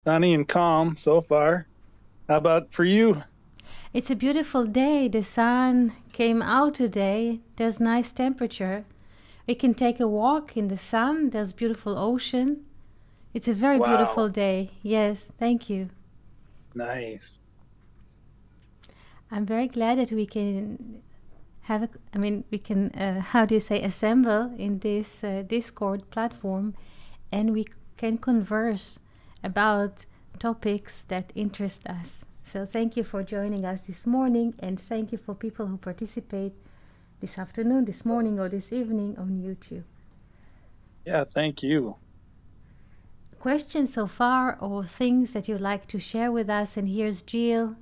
Sunny and calm so far. How about for you? It's a beautiful day. The sun came out today. There's nice temperature. We can take a walk in the sun. There's beautiful ocean. It's a very Wow, beautiful day. Yes, thank you. nice. I'm very glad that we can we can, how do you say, assemble in this Discord platform and we can converse about topics that interest us. So thank you for joining us this morning and thank you for people who participate this afternoon, this morning, or this evening on YouTube. Yeah, thank you. Questions so far or things that you'd like to share with us? And here's Jill.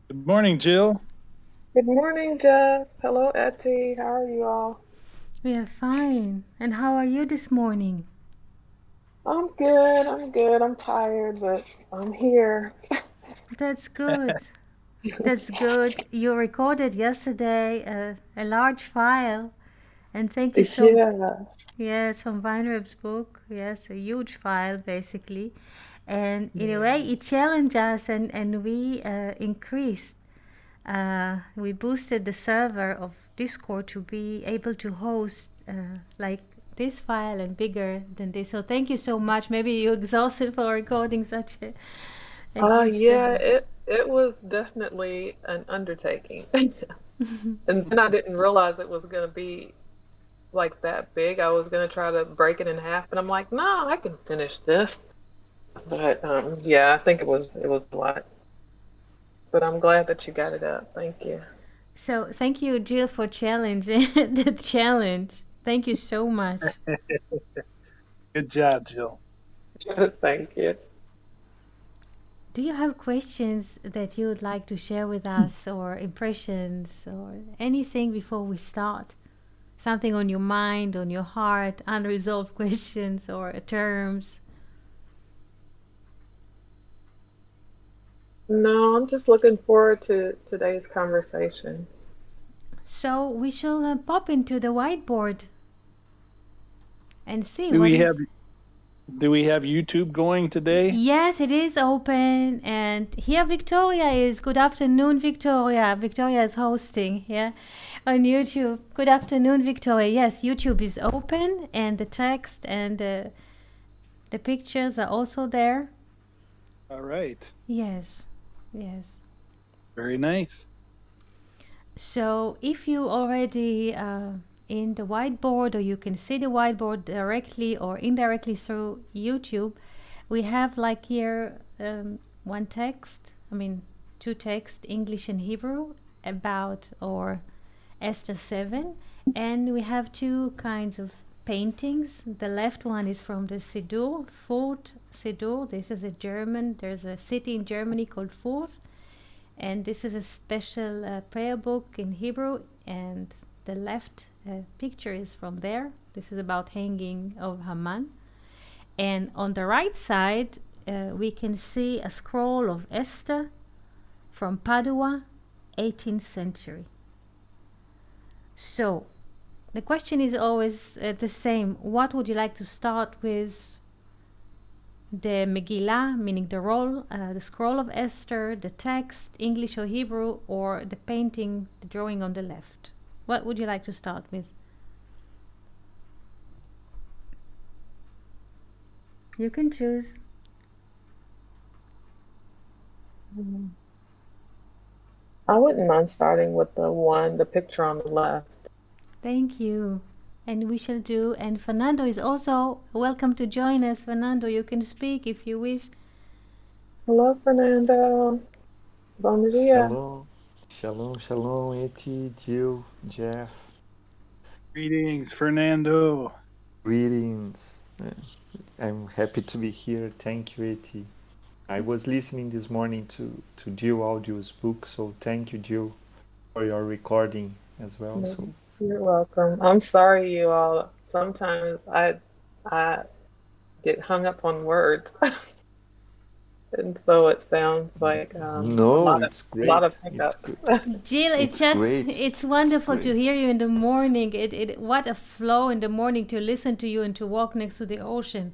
Good morning, Jill. Good morning, Jeff. Hello, Etty. How are you all? We are fine. And how are you this morning? I'm good. I'm good. I'm tired, but I'm here. That's good. That's good. You recorded yesterday a large file, and thank you so. Yeah. Yes, from Weinrib's book. Yes, a huge file basically, and in a way Yeah. it challenged us, and we increased. We boosted the server of Discord to be able to host like this file and bigger than this. So thank you so much. Maybe you're exhausted for recording such a huge Yeah, thing. it was definitely an undertaking. And then I didn't realize it was gonna be like that big. I was gonna try to break it in half, but I'm like, no, I can finish this. But yeah, I think it was a lot. But I'm glad that you got it up. Thank you. So thank you, Jill, for challenging the challenge. Thank you so much. Good job, Jill. Thank you. Do you have questions that you would like to share with us, or impressions, or anything before we start? Something on your mind, on your heart, unresolved questions or terms? No, I'm just looking forward to today's conversation. So we shall pop into the whiteboard and see Do what we have is. do we have YouTube going today? Yes, it is open, and here Victoria is. Good afternoon, Victoria. Victoria is hosting here on YouTube. Good afternoon, Victoria. Yes, YouTube is open, and the text and the pictures are also there. All right. Yes, yes. Very nice. So if you already in the whiteboard, or you can see the whiteboard directly or indirectly through YouTube, we have like here one text, two texts, English and Hebrew, about or Esther 7. And we have two kinds of paintings. The left one is from the Siddur, Furt Siddur. This is a German, there's a city in Germany called Furt, and this is a special prayer book in Hebrew, and the left picture is from there. This is about hanging of Haman. And on the right side, we can see a scroll of Esther from Padua, 18th century. So the question is always the same. What would you like to start with? The Megillah, meaning the roll, the scroll of Esther, the text, English or Hebrew, or the painting, the drawing on the left? What would you like to start with? You can choose. Mhm. I wouldn't mind starting with the picture on the left. Thank you. And we shall do. And Fernando is also welcome to join us. Fernando, you can speak if you wish. Hello, Fernando. Bom dia. Shalom, shalom, shalom, Eti, Jill, Jeff. Greetings, Fernando. Greetings. I'm happy to be here. Thank you, Eti. I was listening this morning to Jill Audio's book, so thank you, Jill, for your recording as well. So You're welcome. I'm sorry, you all. Sometimes I get hung up on words, and so it sounds like a no, lot of it's a lot of great. It's hiccups. good. Jill, It's great. it's It's wonderful to great. hear you in the morning. What a flow in the morning to listen to you and to walk next to the ocean.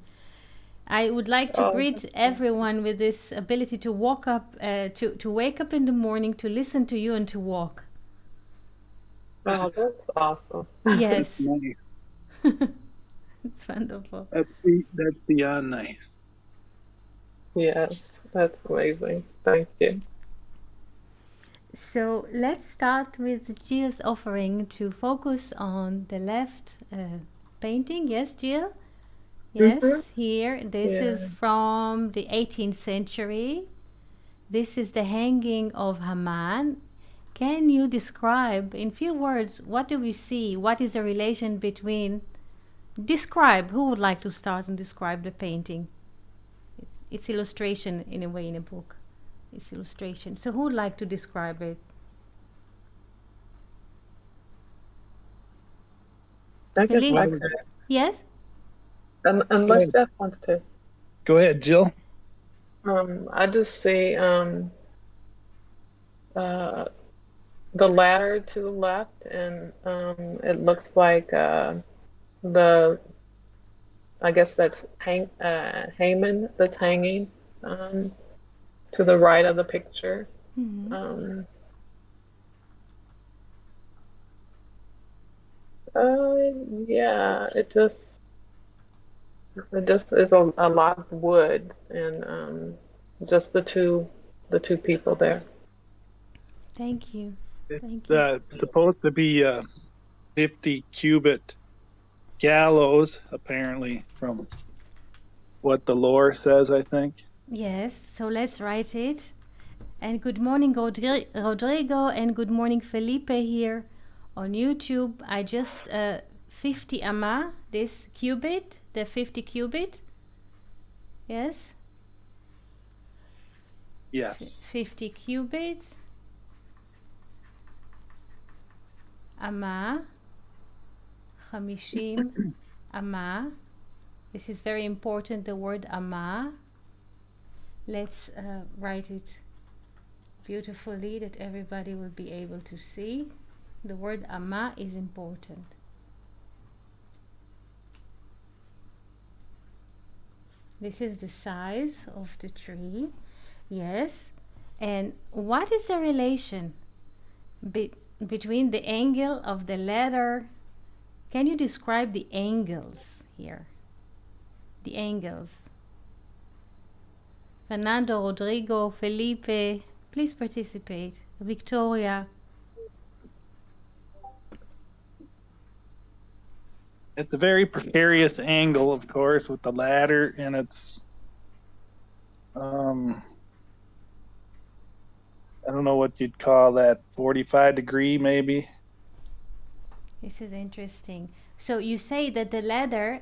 I would like to Oh, greet everyone with this ability to walk up, to wake up in the morning, to listen to you and to walk. oh, that's awesome. That's Yes, nice. it's wonderful. That's beyond nice. Yes, that's amazing. Thank you. So let's start with Jill's offering to focus on the left painting. Yes, Jill? Yes, Mm-hmm. here. This Yeah. is from the 18th century. This is the hanging of Haman. Can you describe in few words what do we see? What is the relation between? Describe. Who would like to start and describe the painting? It's illustration in a way in a book. It's illustration. So who would like to describe it? I guess Philippe? I could. Yes? Unless ahead. Jeff wants to. Go ahead, Jill. I just see the ladder to the left, and it looks like the I guess that's Haman that's hanging to the right of the picture. Mhm. Yeah, it just is a lot of wood and just the two people there. Thank you. It's Thank you. supposed to be a 50 cubit gallows, apparently, from what the lore says, I think. Yes, so let's write it. And good morning, Rodrigo, and good morning, Felipe here on YouTube. I just 50 amma, this cubit, the 50 cubit. Yes, Yes. 50 cubits. Amma, 50 amma. This is very important, the word amma. Let's write it beautifully that everybody will be able to see. The word amma is important. This is the size of the tree. Yes. And what is the relation between the angle of the ladder? Can you describe the angles here? The angles. Fernando, Rodrigo, Felipe, please participate. Victoria. It's a very precarious angle, of course, with the ladder, and it's I don't know what you'd call that, 45-degree maybe. This is interesting. So you say that the ladder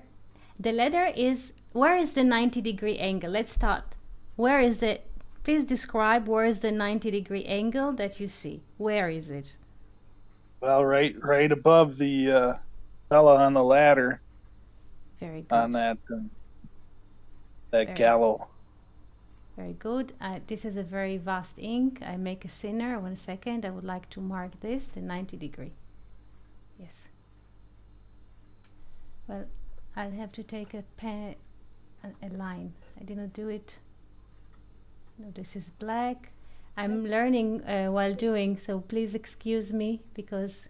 is, where is the 90-degree angle? Let's start. Where is the, please describe where is the 90-degree angle that you see. Where is it? Well, right above the fella on the ladder Very good. on that Very- gallows. Very good. This is a very vast ink. I make a thinner. 1 second. I would like to mark this, the 90-degree. Yes. Well, I'll have to take a pen, a line. I didn't do it. No, this is black. I'm learning while doing, so please excuse me because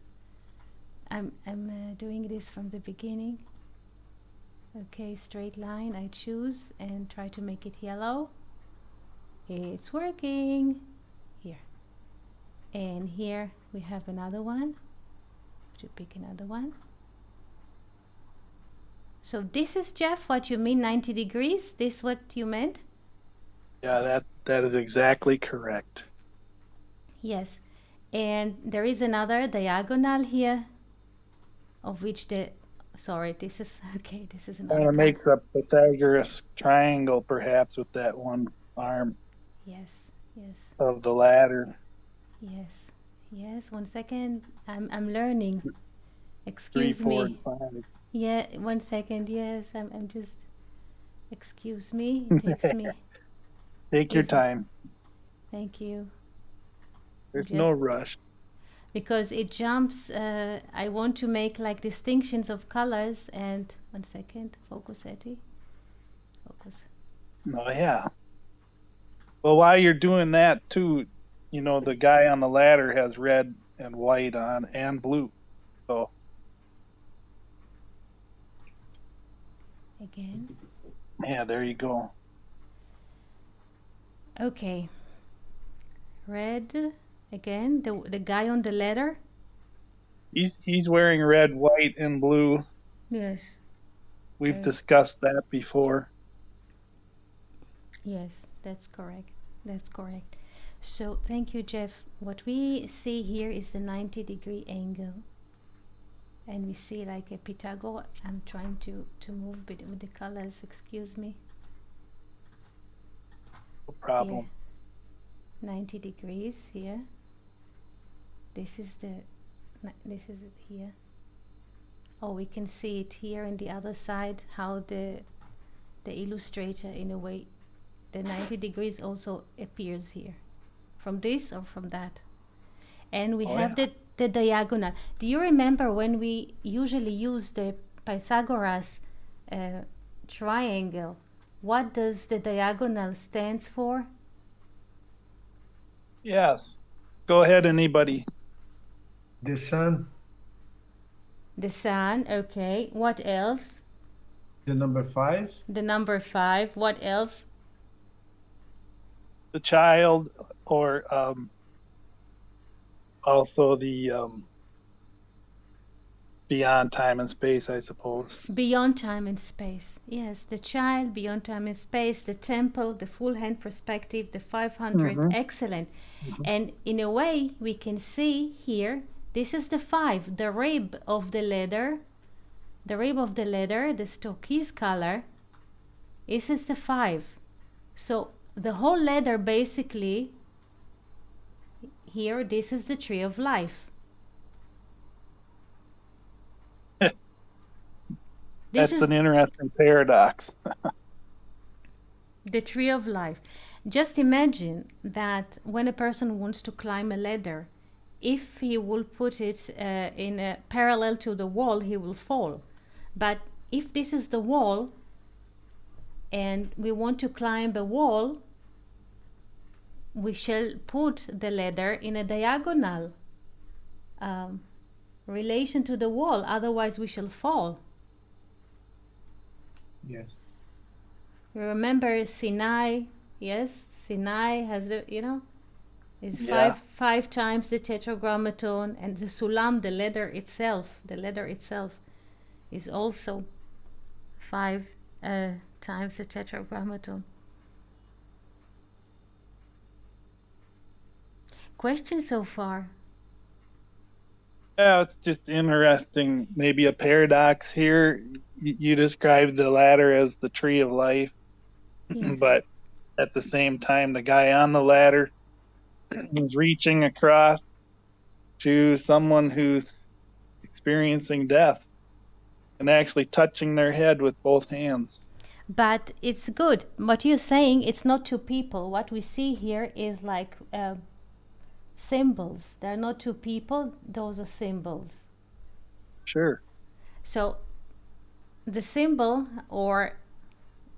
I'm doing this from the beginning. Okay, straight line. I choose and try to make it yellow. It's working. Here. And here we have another one. To pick another one. So this is, Jeff, what you mean 90 degrees? This what you meant? Yeah, that is exactly correct. Yes. And there is another diagonal here of which the, sorry, this is, okay, this is another Kind of part. makes a Pythagoras triangle, perhaps, with that one arm Yes, yes, of the ladder. yes, yes. 1 second. I'm learning. 3, Excuse 4, me. and 5. Yeah, 1 second. Yes, I'm just. Excuse me. It takes me. Take your Yes. time. Thank you. There's no Just- rush. Because it jumps. I want to make like distinctions of colors. And 1 second. Focus, Etty. Focus. Oh, yeah. Well, while you're doing that too, the guy on the ladder has red and white on and blue. So, Again. yeah, there you go. Okay. Red. Again. The guy on the ladder. He's wearing red, white, and blue. Yes. We've discussed that before. Yes, that's correct. That's correct. So thank you, Jeff. What we see here is the 90-degree angle. And we see like a Pythagoras. I'm trying to move with the colors, excuse me. No problem. Here. 90 degrees here. This is it here. Oh, we can see it here on the other side, how the illustrator, in a way, the 90 degrees also appears here. From this or from that. And we have the diagonal. Do you remember when we usually use the Pythagoras triangle? What does the diagonal stands for? Yes. Go ahead, anybody. The sun. The sun, okay. What else? The number 5. The number 5. What else? The child, or also the beyond time and space, I suppose. Beyond time and space. Yes, the child, beyond time and space, the temple, the full hand perspective, the 500. Excellent. And in a way, we can see here, this is the 5, the rib of the ladder. The rib of the ladder, the Stokes color. This is the 5. So the whole ladder basically, here, this is the tree of life. That's an interesting paradox. The tree of life. Just imagine that when a person wants to climb a ladder, if he will put it in a parallel to the wall, he will fall. But if this is the wall and we want to climb a wall, we shall put the ladder in a diagonal relation to the wall, otherwise we shall fall. Yes. You remember Sinai? Yes, Sinai has the, is five times the tetragrammaton, and the sulam, the ladder itself is also 5 times the tetragrammaton. Questions so far? Yeah, it's just interesting. Maybe a paradox here. You described the ladder as the tree of life, but at the same time, the guy on the ladder is reaching across to someone who's experiencing death and actually touching their head with both hands. But it's good. What you're saying, it's not two people. What we see here is like symbols. They're not two people, those are symbols. Sure. So the symbol or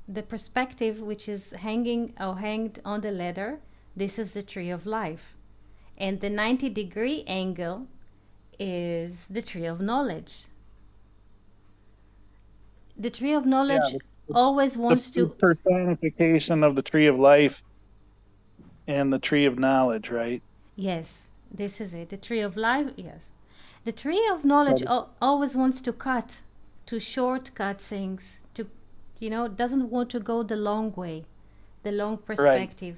the perspective which is hanged on the ladder, this is the tree of life. And the 90-degree angle is the tree of knowledge. The tree of knowledge always wants to... The personification of the tree of life and the tree of knowledge, right? Yes, this is it. The tree of life, yes. The tree of knowledge always wants to shortcut things, doesn't want to go the long way, the long perspective.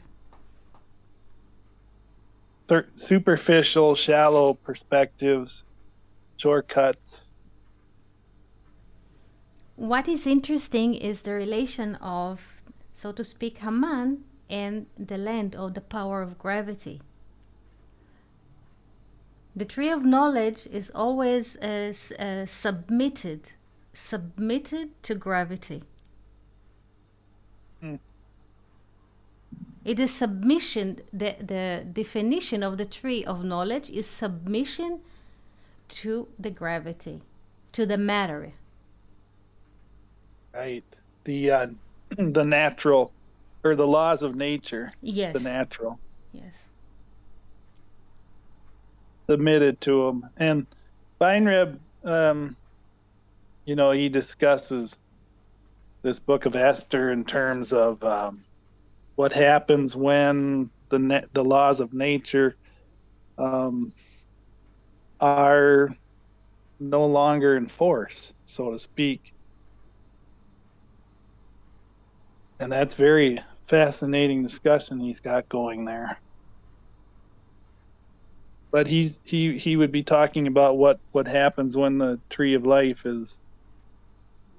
Right. Superficial, shallow perspectives, shortcuts. What is interesting is the relation of, so to speak, Haman and the land or the power of gravity. The tree of knowledge is always submitted to gravity. It is submission. The definition of the tree of knowledge is submission to the gravity, to the matter. Right. The natural or the laws of nature, Yes. the natural, Yes. submitted to them. And Weinreb, he discusses this book of Esther in terms of what happens when the laws of nature are no longer in force, so to speak. And that's very fascinating discussion he's got going there. But he would be talking about what happens when the tree of life is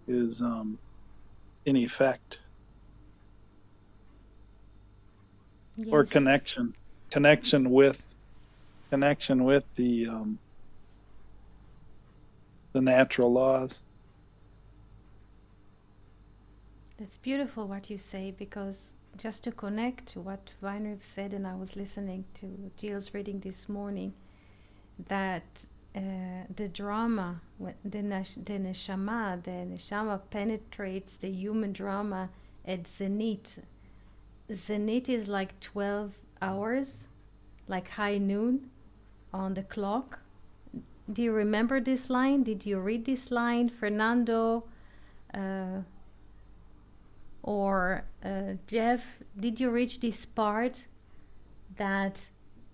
in effect, or Yes. connection with the natural laws. That's beautiful what you say, because just to connect to what Weinreb said, and I was listening to Jill's reading this morning, that the drama, the neshama penetrates the human drama at zenith. Zenith is like 12 hours, like high noon on the clock. Do you remember this line? Did you read this line, Fernando? Or Jeff, did you reach this part that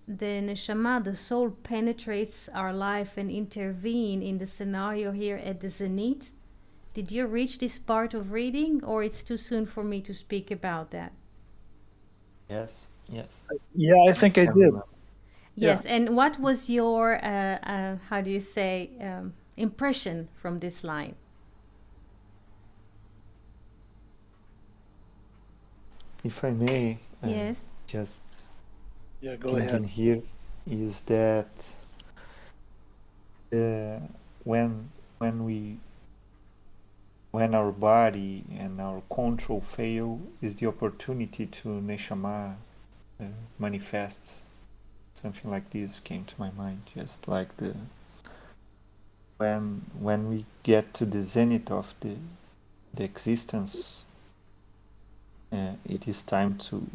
the neshama, the soul, penetrates our life and intervene in the scenario here at the zenith? Did you reach this part of reading, or it's too soon for me to speak about that? Yes. Yeah, I think I did. Yes, yeah. And what was your, how do you say, impression from this line? If I may, yes, just go thinking ahead. here is that when our body and our control fail, is the opportunity to neshama manifest. Something like this came to my mind, just like when we get to the zenith of the existence, it is time to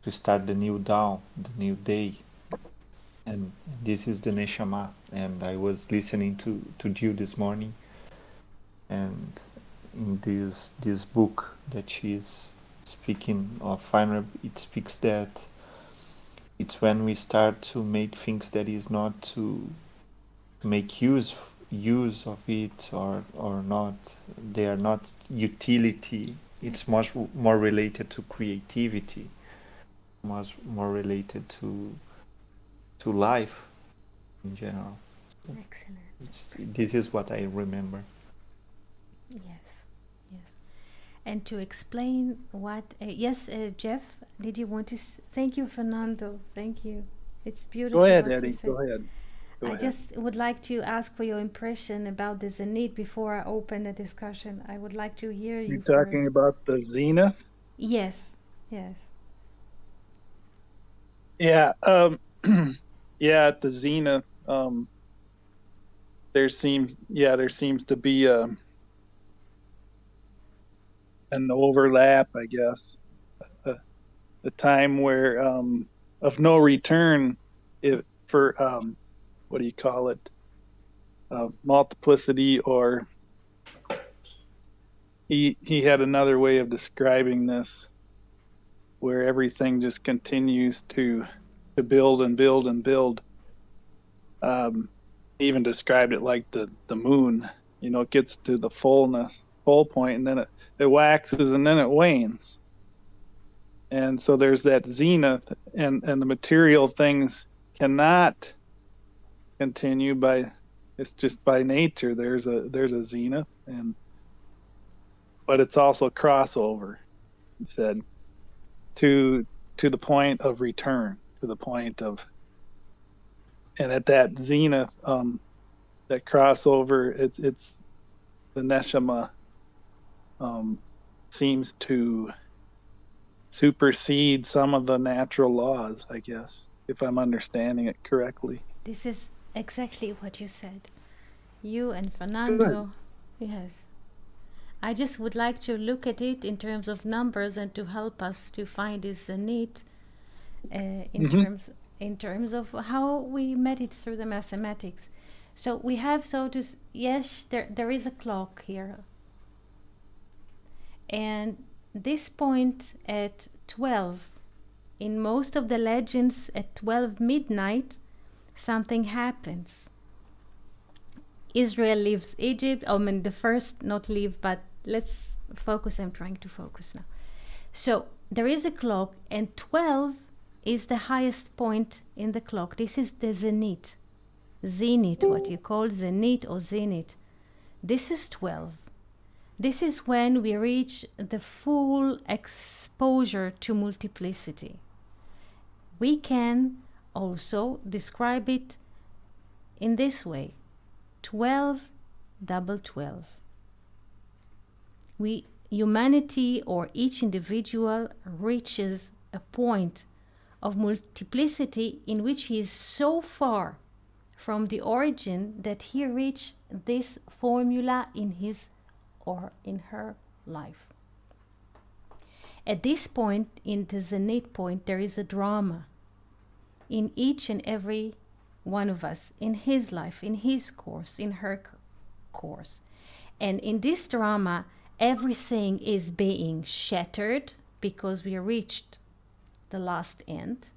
start the new dawn, the new day, and this is the neshama. And I was listening to Jill this morning, and in this book that she is speaking of, it speaks that it's when we start to make things that is not to make use of it or not. They are not utility. It's much more related to creativity, much more related to life in general. Excellent. This is what I remember. Yes. And to explain what, yes, Jeff, did you want to? Thank you, Fernando. Thank you. It's beautiful. Go ahead, Eddie. Go ahead. I just would like to ask for your impression about the zenith before I open the discussion. I would like to hear you. You're talking about the zenith? Yes. Yeah. Yeah, at the zenith, there seems to be an overlap, I guess, a time where of no return for what do you call it? Multiplicity, or he had another way of describing this, where everything just continues to build and build and build. He even described it like the moon. It gets to the full point, and then it waxes and then it wanes. And so there's that zenith, and the material things cannot continue it's just by nature. There's a zenith, but it's also crossover, he said, to the point of return, to the point of, and at that zenith, that crossover, it's the neshama seems to supersede some of the natural laws, I guess, if I'm understanding it correctly. This is exactly what you said. You and Fernando. Good. Yes. I just would like to look at it in terms of numbers and to help us to find this need in terms of how we met it through the mathematics. So we have yes, there is a clock here, and this point at 12. In most of the legends, at 12 midnight, something happens. Israel leaves Egypt. I mean, the first, not leave, but let's focus. I'm trying to focus now. So there is a clock, and 12 is the highest point in the clock. This is the zenith. Zenith, what you call zenith or zenith. This is 12. This is when we reach the full exposure to multiplicity. We can also describe it in this way: 12 double 12. Humanity or each individual reaches a point of multiplicity in which he is so far from the origin that he reached this formula in his or in her life. At this point, in the zenith point, there is a drama in each and every one of us, in his life, in his course, in her course. And in this drama, everything is being shattered because we reached the last end,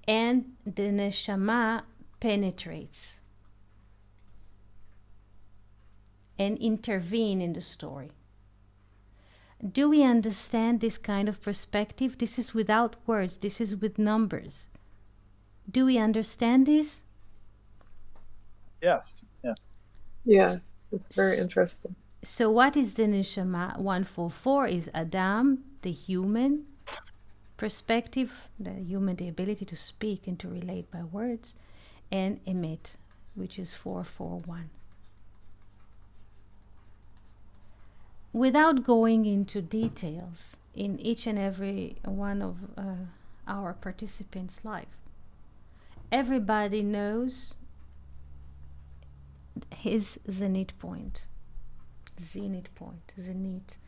and the neshama penetrates and intervene in the story. Do we understand this kind of perspective? This is without words, this is with numbers. Do we understand this? Yes. Yeah. Yes, it's very interesting. So what is the neshama? 144 is Adam, the human perspective, the ability to speak and to relate by words, and Emet, which is 441. Without going into details in each and every one of our participants' life, everybody knows his zenith point. Zenith point, zenith.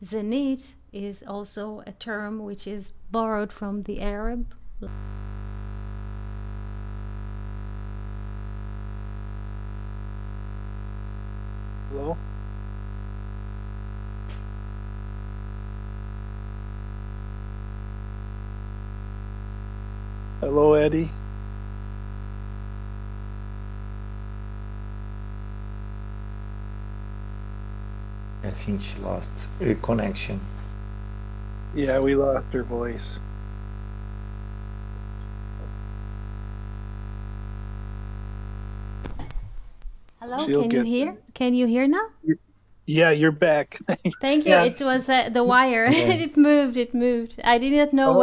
Zenith is also a term which is borrowed from the Arab. Hello? Hello, Eddie. I think she lost a connection. Yeah, we lost her voice. Hello, She'll can you get hear? there. Can you hear now? Yeah, you're back. Thank you. Yeah. It was the wire. Yes. It moved. I did not know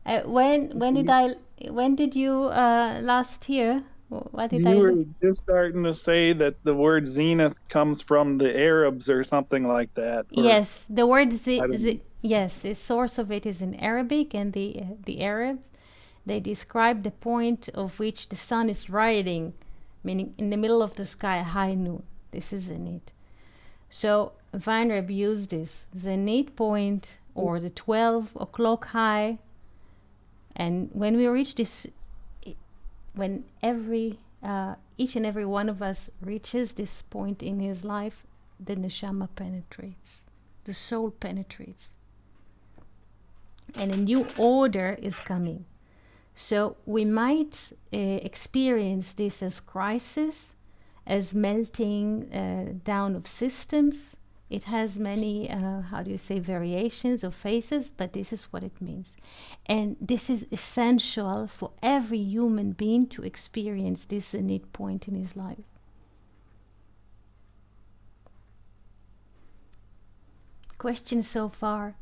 Oh. when did you last hear? What did You I were do? just starting to say that the word zenith comes from the Arabs or something like that. Or, Yes, the word I don't know. yes, the source of it is in Arabic, and the Arabs, they describe the point of which the sun is riding, meaning in the middle of the sky, high noon. This is zenith. So Weinreb used this zenith point or the 12 o'clock high, and when we reach this, when each and every one of us reaches this point in his life, the neshama penetrates, the soul penetrates, and a new order is coming. So we might experience this as crisis, as melting down of systems. It has many, variations of phases, but this is what it means. And this is essential for every human being to experience this zenith point in his life. Questions so far?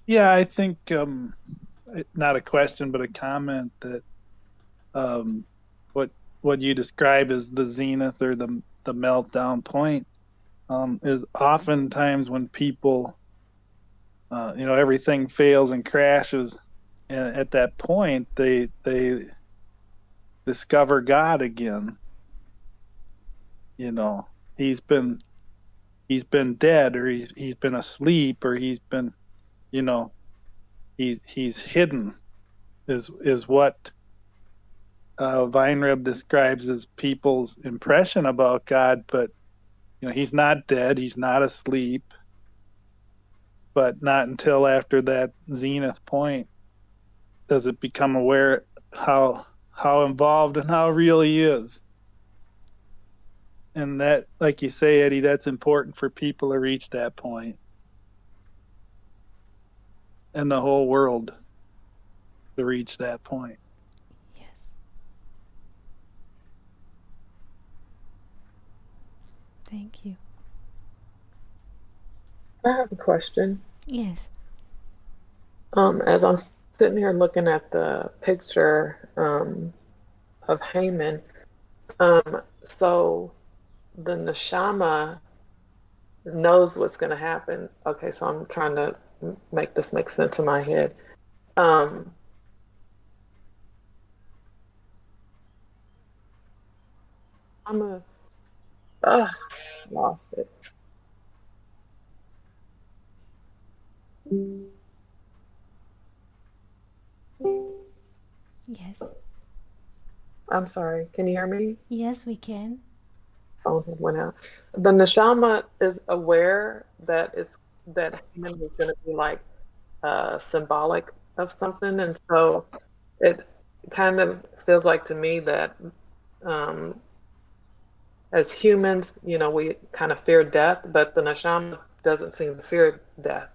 Yeah, I think not a question, but a comment that what you describe as the zenith or the meltdown point is oftentimes when people, everything fails and crashes, and at that point they discover God again. he's been dead, or he's been asleep, or he's been, you know, he's hidden, is what Weinreb describes as people's impression about God. But he's not dead, he's not asleep, but not until after that zenith point does it become aware how involved and how real he is. And that, like you say, Eddie, that's important for people to reach that point, and the whole world to reach that point. Yes. Thank you. I have a question. Yes. As I'm sitting here looking at the picture of Haman, so the neshama knows what's going to happen. Okay, so I'm trying to make this make sense in my head. I'm lost it. Yes. I'm sorry. Can you hear me? Yes, we can. Phone had went out. The neshama is aware that Haman is going to be like symbolic of something, and so it kind of feels like to me that as humans, we kind of fear death, but the neshama doesn't seem to fear death.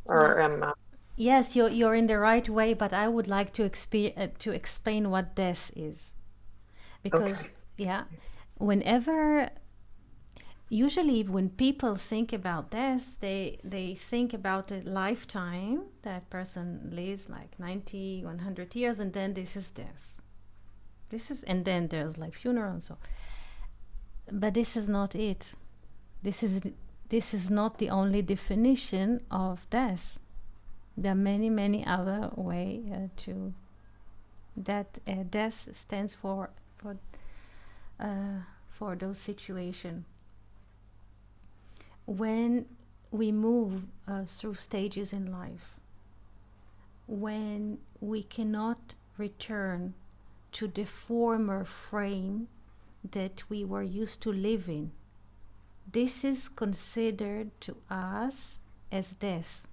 Or Yes. am I? Yes, you're in the right way, but I would like to explain what death is, because Okay. yeah, usually when people think about death, they think about a lifetime. That person lives like 90, 100 years, and then this is death. And then there's like funeral and so. But this is not it. This is not the only definition of death. There are many, many other ways to that death stands for those situations. When we move through stages in life, when we cannot return to the former frame that we were used to live in, this is considered to us as death.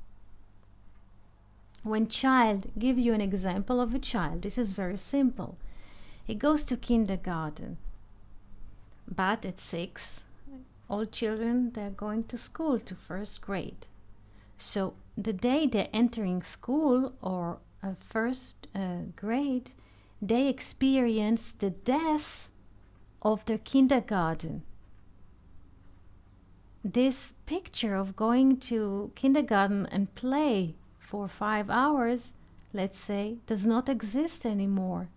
When give you an example of a child. This is very simple. He goes to kindergarten, but at 6, all children, they're going to school, to first grade. So the day they're entering school or first grade, they experience the death of their kindergarten. This picture of going to kindergarten and play for 5 hours, let's say, does not exist anymore.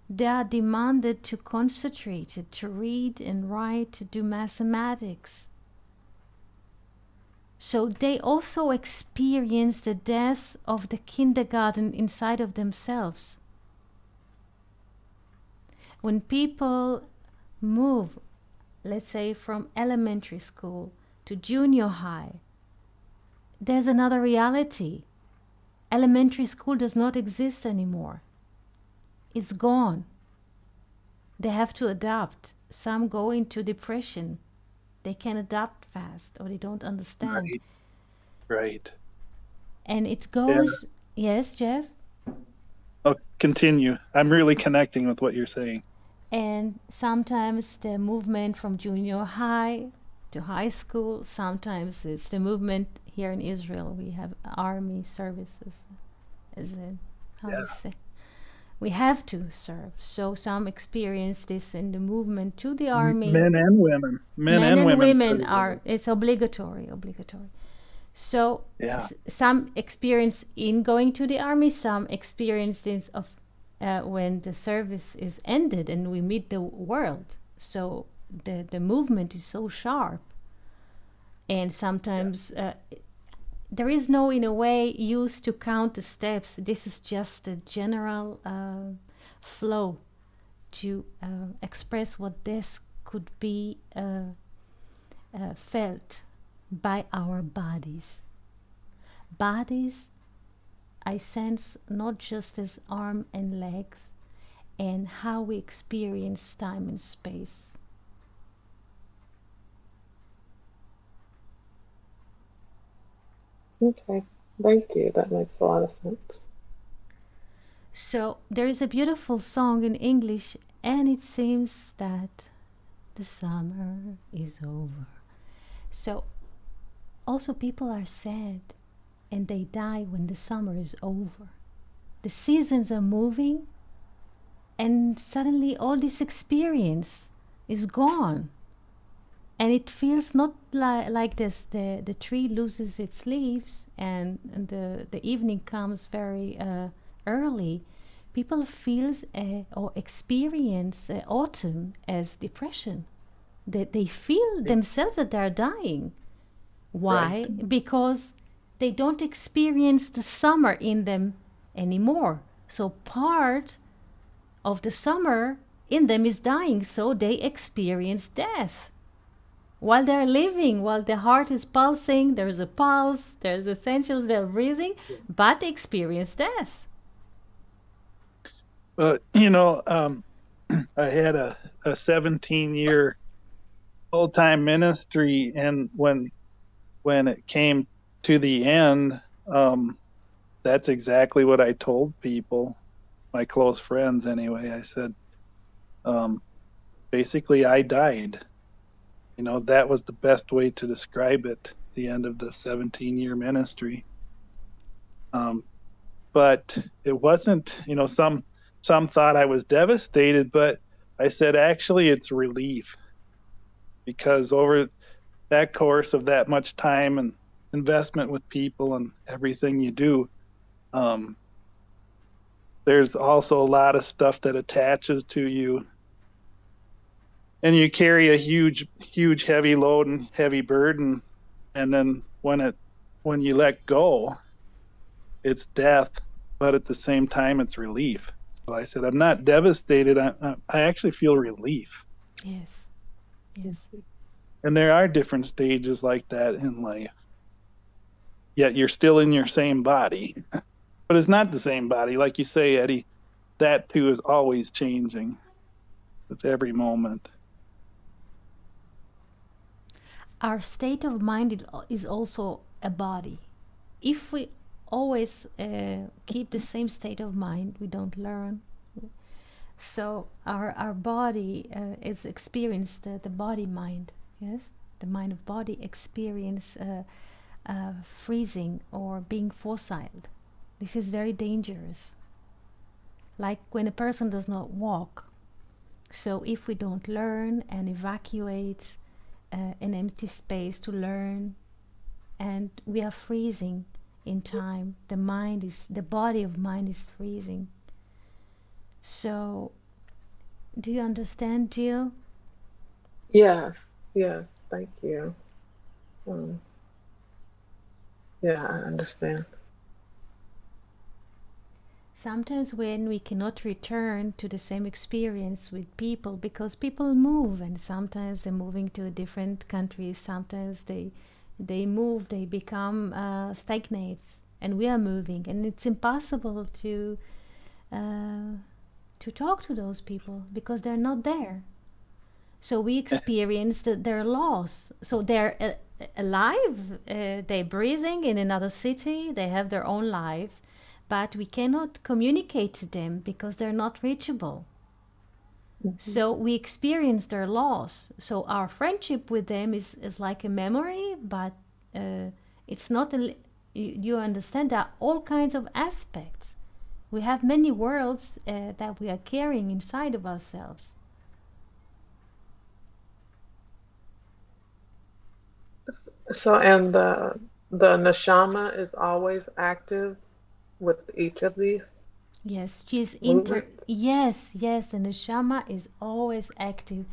They are demanded to concentrate, to read and write, to do mathematics. So they also experience the death of the kindergarten inside of themselves. When people move, let's say, from elementary school to junior high, there's another reality. Elementary school does not exist anymore. It's gone. They have to adapt. Some go into depression. They can't adapt fast, or they don't understand. Right. And it goes... Yes, Jeff? Oh, continue. I'm really connecting with what you're saying. And sometimes the movement from junior high to high school, sometimes it's the movement here in Israel. We have army services, as in, how do you say? We have to serve. So some experience this in the movement to the army. Men and women. Men and women are, it's obligatory. So some experience in going to the army, some experience this of when the service is ended and we meet the world. So the movement is so sharp. And sometimes there is no, in a way, use to count the steps. This is just a general flow to express what this could be felt by our bodies. Bodies, I sense not just as arm and legs, and how we experience time and space. Okay, thank you. That makes a lot of sense. So there is a beautiful song in English, and it seems that the summer is over. So also people are sad and they die when the summer is over. The seasons are moving and suddenly all this experience is gone. And it feels not like this. The tree loses its leaves and the evening comes very early. People feel or experience autumn as depression. They feel themselves that they're dying. Why? Right. Because they don't experience the summer in them anymore. So part of the summer in them is dying, so they experience death. While they're living, while the heart is pulsing, there's a pulse, there's essentials, they're breathing, but they experience death. But I had a 17-year full-time ministry, and when it came to the end, that's exactly what I told people, my close friends anyway. I said, basically, I died. That was the best way to describe it, the end of the 17-year ministry. But it wasn't, some thought I was devastated, but I said, actually, it's relief, because over that course of that much time and investment with people and everything you do, there's also a lot of stuff that attaches to you, and you carry a huge heavy load and heavy burden, and then when you let go, it's death, but at the same time it's relief. So I said, I'm not devastated, I actually feel relief. Yes. Yes. And there are different stages like that in life, yet you're still in your same body. But it's not the same body, like you say, Eddie. That too is always changing with every moment. Our state of mind is also a body. If we always keep the same state of mind, we don't learn. So our body is experienced, the body mind, yes? The mind of body experience freezing or being fossil. This is very dangerous. Like when a person does not walk. So if we don't learn and evacuate an empty space to learn, and we are freezing in time, the body of mind is freezing. So do you understand, Jill? Yes, thank you. Yeah, I understand. Sometimes when we cannot return to the same experience with people, because people move, and sometimes they're moving to a different countries, sometimes they move, they become stagnates, and we are moving, and it's impossible to talk to those people because they're not there. So we experience their loss. So they're alive, they're breathing in another city, they have their own lives, but we cannot communicate to them because they're not reachable. Mm-hmm. So we experience their loss. So our friendship with them is like a memory, but it's not you understand, there are all kinds of aspects. We have many worlds that we are carrying inside of ourselves. So, and the neshama is always active with each of these? Yes, she's yes, the neshama is always active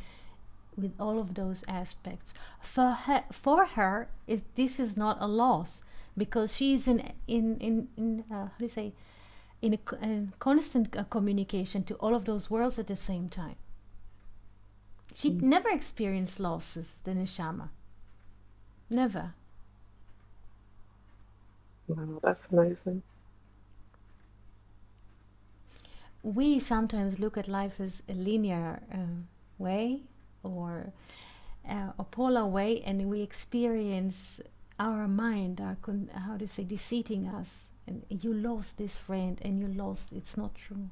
with all of those aspects. For her, this is not a loss, because she's in how do you say, in a constant communication to all of those worlds at the same time. she never experienced losses, the neshama. Never. Wow, that's amazing. We sometimes look at life as a linear way or a polar way, and we experience our mind, how to say, deceiving us. And you lost this friend, and you lost. It's not true.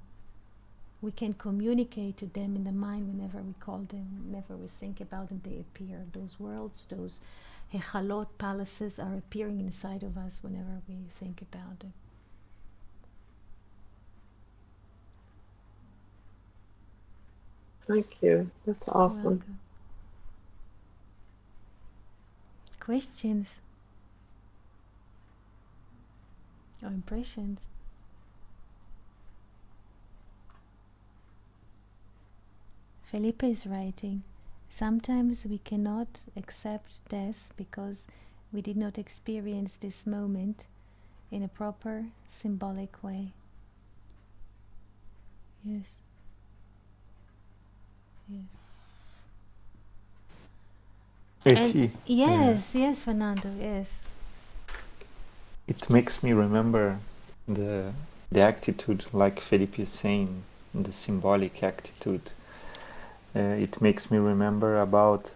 We can communicate to them in the mind whenever we call them, whenever we think about them. They appear. Those worlds, those hechalot palaces, are appearing inside of us whenever we think about them. Thank you. That's awesome. Welcome. Questions or impressions? Felipe is writing, sometimes we cannot accept death because we did not experience this moment in a proper symbolic way. Yes. Yes. Eti, Yes, Fernando, yes. it makes me remember the attitude, like Felipe is saying, the symbolic attitude. It makes me remember about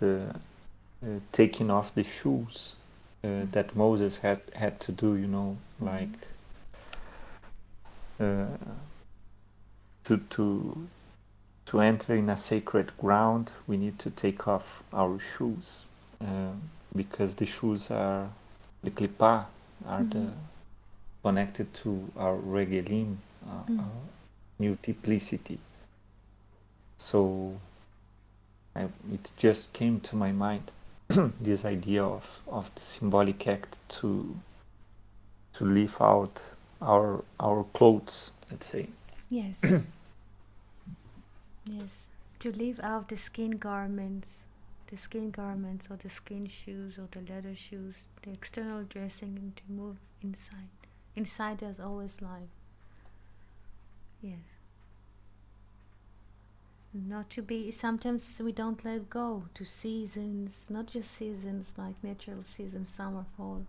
taking off the shoes that Moses had to do, you know, like to enter in a sacred ground, we need to take off our shoes because the shoes are the klipa, are the connected to our regelim, our multiplicity. So it just came to my mind this idea of the symbolic act to leave out our clothes, let's say. Yes. Yes. To leave out the skin garments or the skin shoes or the leather shoes, the external dressing, and to move inside. Inside there's always life. Yes. Not to be, sometimes we don't let go to seasons, not just seasons like natural seasons, summer, fall,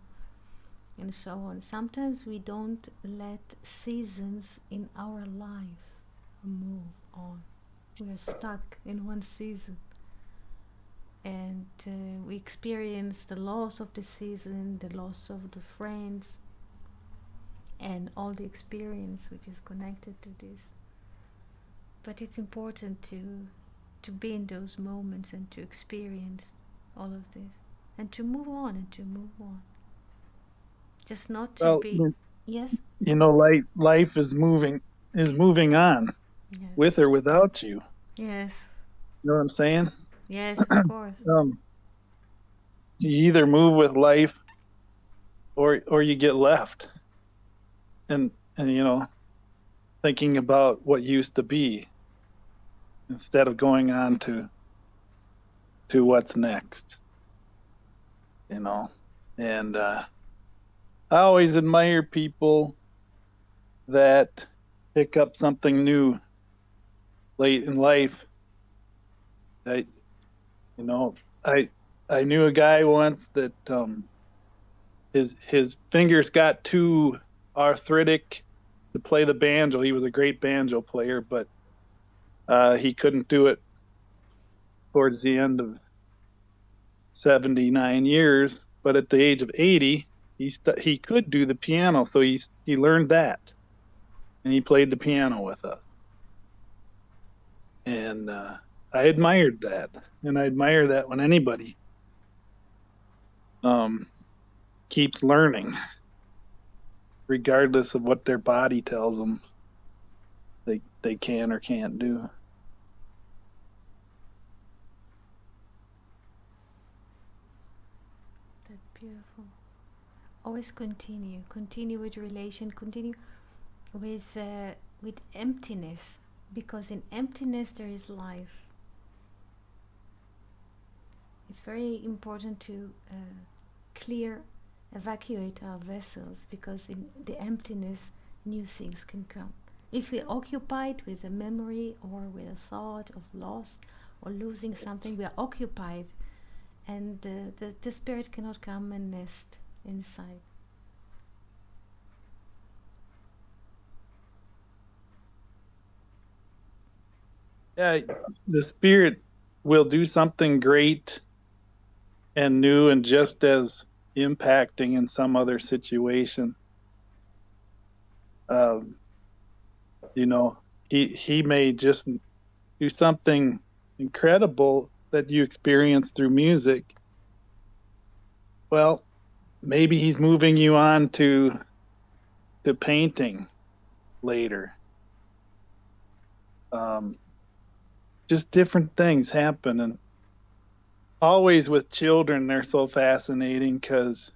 and so on. Sometimes we don't let seasons in our life move on. We are stuck in one season, and we experience the loss of the season, the loss of the friends, and all the experience which is connected to this. But it's important to be in those moments and to experience all of this and to move on just not to be. Yes. You know, life is moving on, Yes. with or without you. Yes. You know what I'm saying? Yes, of course. You either move with life or you get left, and you know, thinking about what used to be instead of going on to what's next, you know. And I always admire people that pick up something new late in life. I knew a guy once that his fingers got too arthritic to play the banjo. He was a great banjo player, but he couldn't do it towards the end of 79 years. But at the age of 80, he could do the piano, so he learned that, and he played the piano with us. And I admired that, and I admire that when anybody keeps learning, regardless of what their body tells them they can or can't do. That's beautiful. Always continue with relation, continue with emptiness, because in emptiness there is life. It's very important to evacuate our vessels, because in the emptiness new things can come. If we're occupied with a memory or with a thought of loss or losing something, we are occupied, and the spirit cannot come and nest inside. Yeah, the spirit will do something great and new and just as impacting in some other situation. You know, he may just do something incredible that you experience through music. Well, maybe he's moving you on to painting later. Just different things happen, and always with children, they're so fascinating because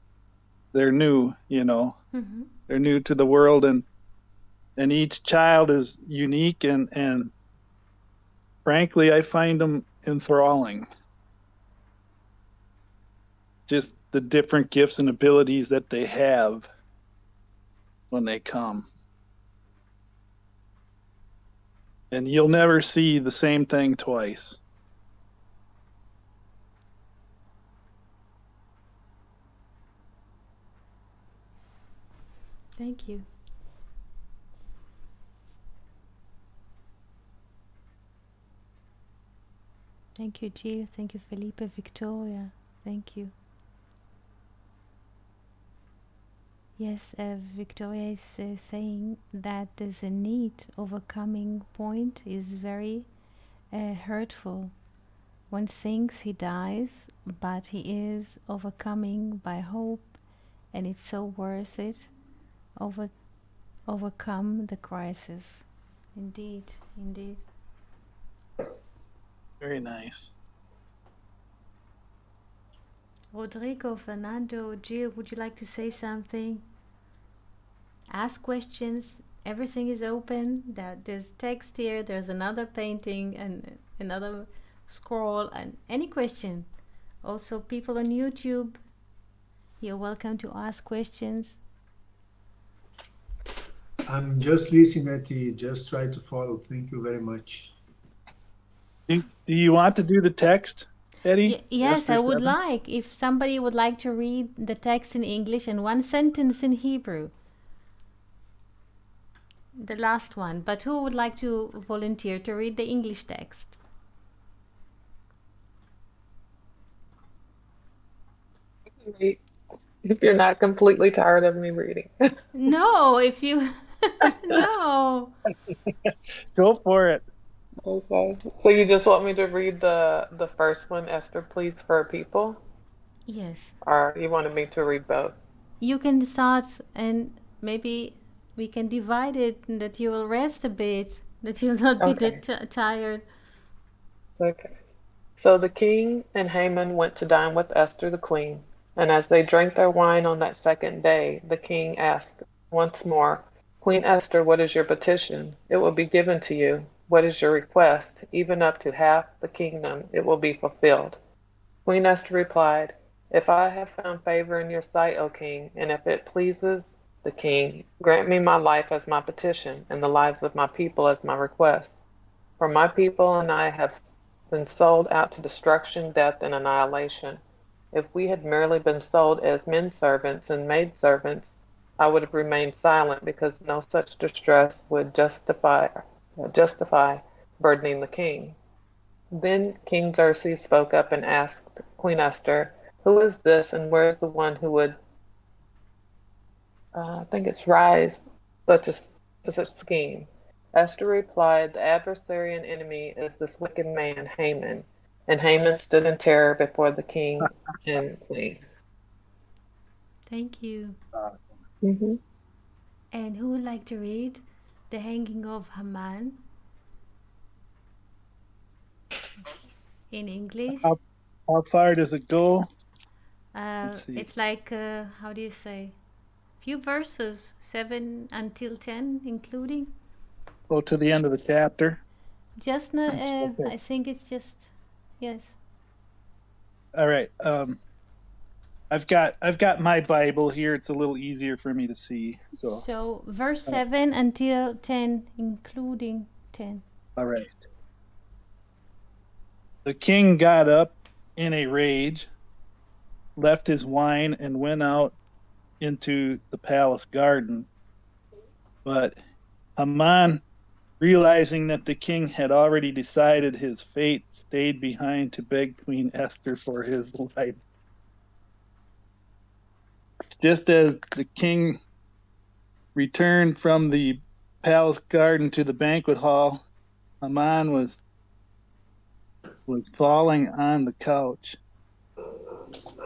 they're new. You know, Mm-hmm. they're new to the world, and each child is unique, and frankly, I find them enthralling. Just the different gifts and abilities that they have when they come. And you'll never see the same thing twice. Thank you. Thank you, Jill. Thank you, Felipe, Victoria. Thank you. Yes, Victoria is saying that the zenith overcoming point is very hurtful. One thinks he dies, but he is overcoming by hope, and it's so worth it. Overcome the crisis. Indeed, indeed. Very nice. Rodrigo, Fernando, Jill, would you like to say something? Ask questions. Everything is open. There's text here. There's another painting and another scroll and any question. Also, people on YouTube, you're welcome to ask questions. I'm just listening, Etty. Just try to follow. Thank you very much. Do you want to do the text, Eddie? Yes, Esther I would 7? like. If somebody would like to read the text in English and one sentence in Hebrew. The last one. But who would like to volunteer to read the English text? If you're not completely tired of me reading. No, if you... No. Go for it. Okay. So you just want me to read the first one, Esther pleads for her people? Yes. Or you wanted me to read both? You can start and maybe we can divide it and that you will rest a bit, that you'll not be Okay. tired. Okay. So the king and Haman went to dine with Esther the queen, and as they drank their wine on that second day, the king asked once more, Queen Esther, what is your petition? It will be given to you. What is your request? Even up to half the kingdom, it will be fulfilled. Queen Esther replied, If I have found favor in your sight, O king, and if it pleases the king, grant me my life as my petition, and the lives of my people as my request. For my people and I have been sold out to destruction, death, and annihilation. If we had merely been sold as men servants and maid servants, I would have remained silent because no such distress would justify burdening the king. Then King Xerxes spoke up and asked Queen Esther, Who is this and where is the one who would, I think it's rise such a scheme? Esther replied, The adversary and enemy is this wicked man, Haman. And Haman stood in terror before the king and queen. Thank you. Mm-hmm. And who would like to read The Hanging of Haman in English? How far does it go? Let's see. It's like, how do you say? Few verses, 7 until 10 including. Go to the end of the chapter. Just not, Okay. I think it's just, yes. All right. I've got my Bible here. It's a little easier for me to see. So verse 7 until 10, including 10. All right. The king got up in a rage, left his wine, and went out into the palace garden. But Haman, realizing that the king had already decided his fate, stayed behind to beg Queen Esther for his life. Just as the king returned from the palace garden to the banquet hall, Haman was falling on the couch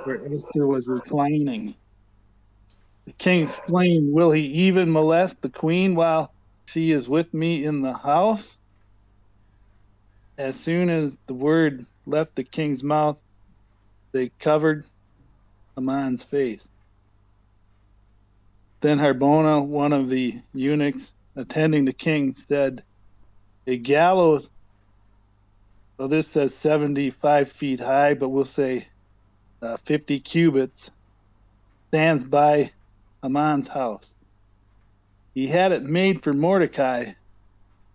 where Esther was reclining. The king exclaimed, "Will he even molest the queen while she is with me in the house?" As soon as the word left the king's mouth, they covered Haman's face. Then Harbona, one of the eunuchs attending the king, said, "A gallows," so this says 75 feet high, but we'll say 50 cubits, stands by Haman's house. He had it made for Mordecai,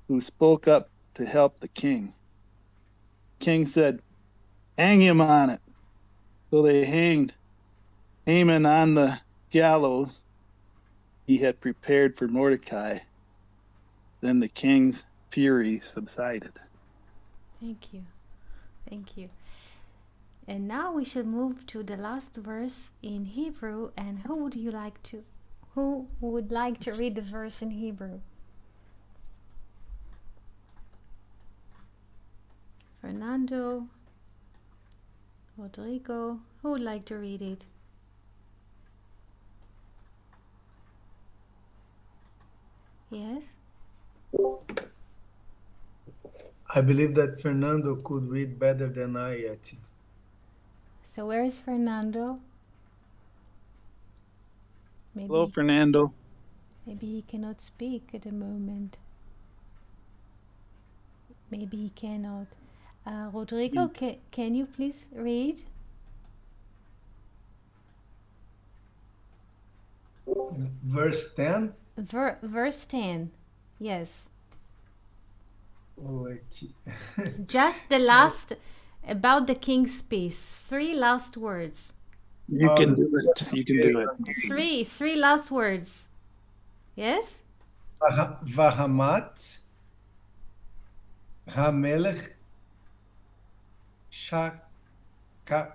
who spoke up to help the king. The king said, "Hang him on it." So they hanged Haman on the gallows he had prepared for Mordecai. Then the king's fury subsided. Thank you. Thank you. And now we should move to the last verse in Hebrew. And who would like to read the verse in Hebrew? Fernando, Rodrigo, who would like to read it? Yes? I believe that Fernando could read better than I, Eti. So where is Fernando? Hello, Fernando. Maybe he cannot speak at the moment. Maybe he cannot. Rodrigo, can you please read? Verse 10? Verse 10, yes. Oh, Eti. Just the last, about the king's peace. 3 last words. You can do it. You can do it. Three last words. Yes? Vahamat, Hamelech, Shahaha.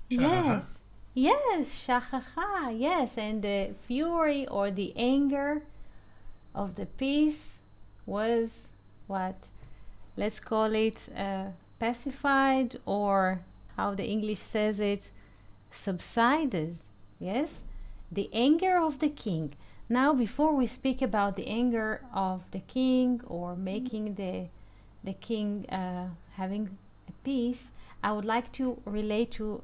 Yes. Yes, shahaha. Yes, and the fury or the anger of the peace was what? Let's call it pacified, or how the English says it, subsided. Yes? The anger of the king. Now, before we speak about the anger of the king or making the king having a peace, I would like to relate to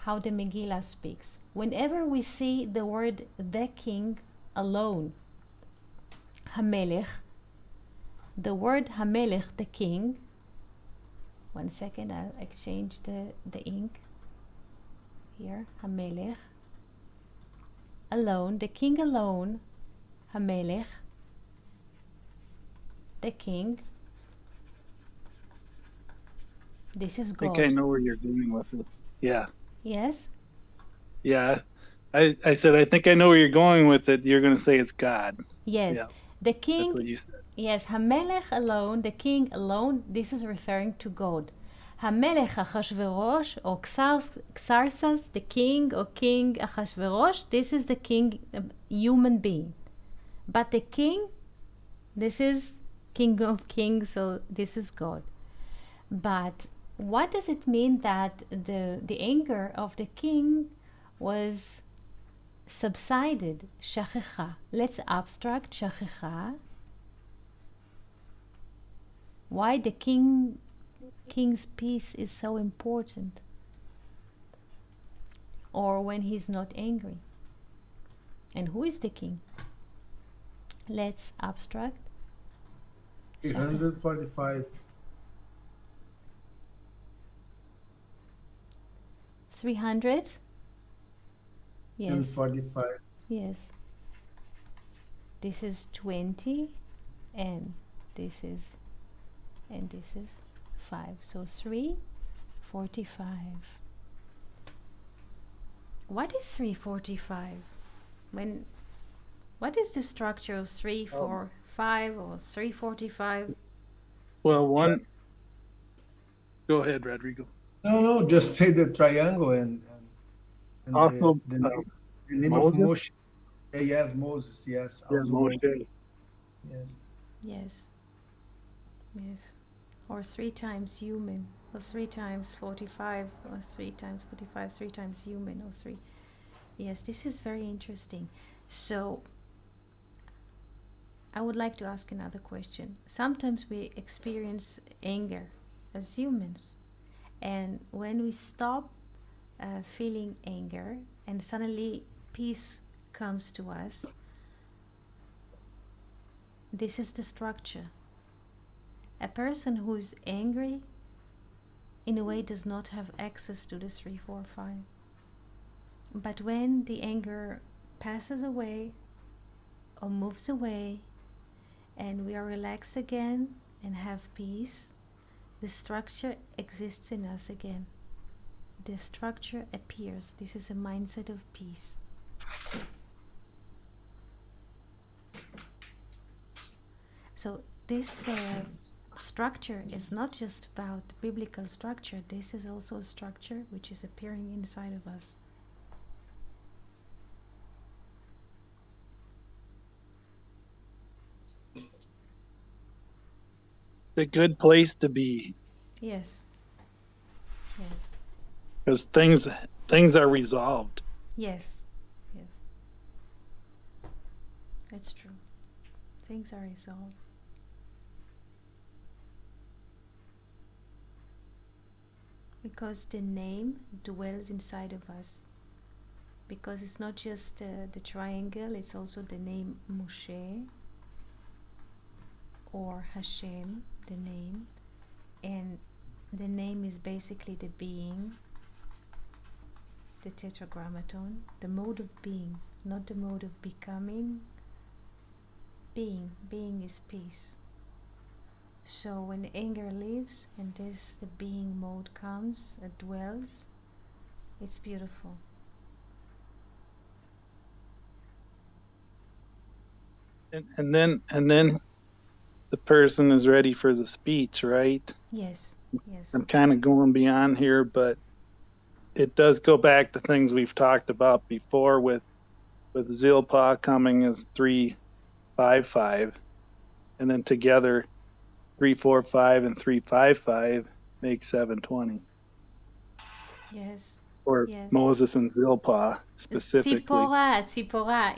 how the Megillah speaks. Whenever we see the word the king alone, Hamelech, the word Hamelech, the king, 1 second, I'll exchange the ink here, Hamelech, alone, the king alone, Hamelech, the king. This is God. I think I know where you're going with this. Yeah. Yes? Yeah. I said, I think I know where you're going with it. You're going to say it's God. Yes. Yeah. The king. That's what you said. Yes, Hamelech alone, the king alone, this is referring to God. Hamelech Achashverosh, or Xarxas, the king, or King Achashverosh, this is the king, human being. But the king, this is King of Kings, so this is God. But what does it mean that the anger of the king was subsided? Shachecha. Let's abstract Shachecha. Why the king's peace is so important, or when he's not angry. And who is the king? Let's abstract. 345. 300? Yes. And 45. Yes. This is 20 and this is and this is 5. So 345. What is 345? What is the structure of 345 or 345? Well, go ahead, Rodrigo. No, just say the triangle and Also, the name of Moses? Moshe. Yes, Moses. Yes, Yeah, also Moses. Moshe. Yes. Yes. Yes. Or 3 times human, or 3 times 45, or 3 times 45, 3 times human, or 3. Yes, this is very interesting. So, I would like to ask another question. Sometimes we experience anger as humans, and when we stop feeling anger and suddenly peace comes to us, this is the structure. A person who's angry, in a way, does not have access to the 3, 4, 5. But when the anger passes away or moves away and we are relaxed again and have peace, the structure exists in us again. The structure appears. This is a mindset of peace. So this structure is not just about biblical structure. This is also a structure which is appearing inside of us. A good place to be, Yes. Yes. because things are resolved. Yes. Yes. That's true. Things are resolved. Because the name dwells inside of us. Because it's not just the triangle, it's also the name Moshe or Hashem, the name. And the name is basically the being, the tetragrammaton, the mode of being, not the mode of becoming. Being is peace. So when anger leaves and the being mode comes, it dwells, it's beautiful. And then the person is ready for the speech, right? Yes, yes. I'm kind of going beyond here, but it does go back to things we've talked about before with Zilpah coming as 355, and then together 345 and 355 make 720. Yes. Or Yes. Moses and Zilpah specifically. Tzipporah, yes.